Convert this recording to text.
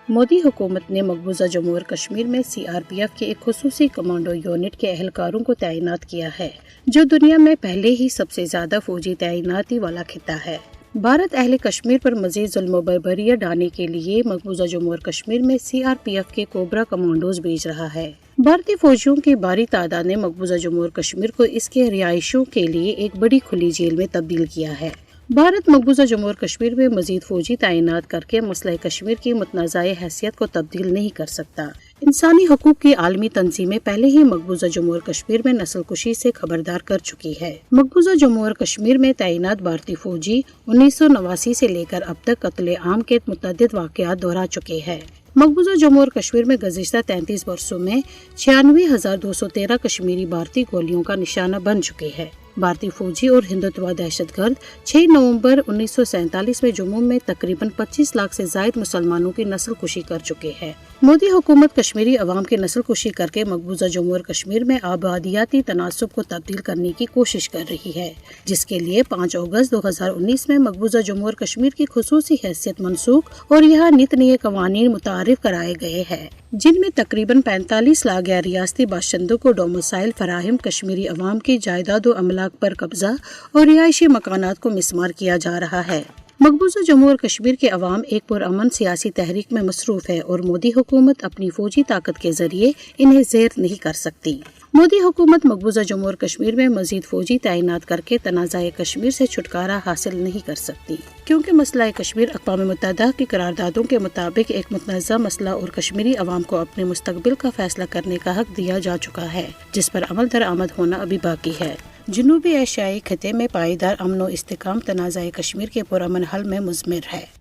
مودی حکومت نے مقبوضہ جموں اور کشمیر میں CRPF کے ایک خصوصی کمانڈو یونٹ کے اہلکاروں کو تعینات کیا ہے، جو دنیا میں پہلے ہی سب سے زیادہ فوجی تعیناتی والا خطہ ہے۔ بھارت اہل کشمیر پر مزید ظلم و بربریت ڈھانے کے لیے مقبوضہ جموں اور کشمیر میں CRPF کے کوبرا کمانڈوز بھیج رہا ہے۔ بھارتی فوجیوں کی بھاری تعداد نے مقبوضہ جموں اور کشمیر کو اس کے رہائشیوں کے لیے ایک بڑی کھلی جیل میں تبدیل کیا ہے۔ بھارت مقبوضہ جموں اور کشمیر میں مزید فوجی تعینات کر کے مسئلہ کشمیر کی متنازع حیثیت کو تبدیل نہیں کر سکتا۔ انسانی حقوق کی عالمی تنظیمیں پہلے ہی مقبوضہ جموں اور کشمیر میں نسل کشی سے خبردار کر چکی ہے۔ مقبوضہ جموں اور کشمیر میں تعینات بھارتی فوجی 1989 سے لے کر اب تک قتل عام کے متعدد واقعات دہرا چکے ہیں۔ مقبوضہ جموں اور کشمیر میں گزشتہ 33 برسوں میں 96,213 کشمیری بھارتی گولیوں کا نشانہ بن چکے ہیں۔ بھارتی فوجی اور ہندوتوا دہشت گرد 6 نومبر 1947 میں جموں میں تقریباً 25 لاکھ سے زائد مسلمانوں کی نسل کشی کر چکے ہیں۔ مودی حکومت کشمیری عوام کی نسل کشی کر کے مقبوضہ جموں اور کشمیر میں آبادیاتی تناسب کو تبدیل کرنے کی کوشش کر رہی ہے، جس کے لیے 5 اگست 2019 میں مقبوضہ جموں اور کشمیر کی خصوصی حیثیت منسوخ اور یہاں نت نئے قوانین متعارف کرائے گئے ہیں، جن میں تقریباً 45 لاکھ غیر ریاستی باشندوں کو ڈومسائل فراہم، کشمیری عوام کی جائیداد و املاک پر قبضہ اور رہائشی مکانات کو مسمار کیا جا رہا ہے۔ مقبوضہ جموں اور کشمیر کے عوام ایک پرامن سیاسی تحریک میں مصروف ہے اور مودی حکومت اپنی فوجی طاقت کے ذریعے انہیں زیر نہیں کر سکتی۔ مودی حکومت مقبوضہ جموں اور کشمیر میں مزید فوجی تعینات کر کے تنازع کشمیر سے چھٹکارا حاصل نہیں کر سکتی، کیونکہ مسئلہ کشمیر اقوام متحدہ کی قراردادوں کے مطابق ایک متنازع مسئلہ اور کشمیری عوام کو اپنے مستقبل کا فیصلہ کرنے کا حق دیا جا چکا ہے، جس پر عمل درآمد ہونا ابھی باقی ہے۔ جنوبی ایشیائی خطے میں پائیدار امن و استحکام تنازع کشمیر کے پرامن حل میں مضمر ہے۔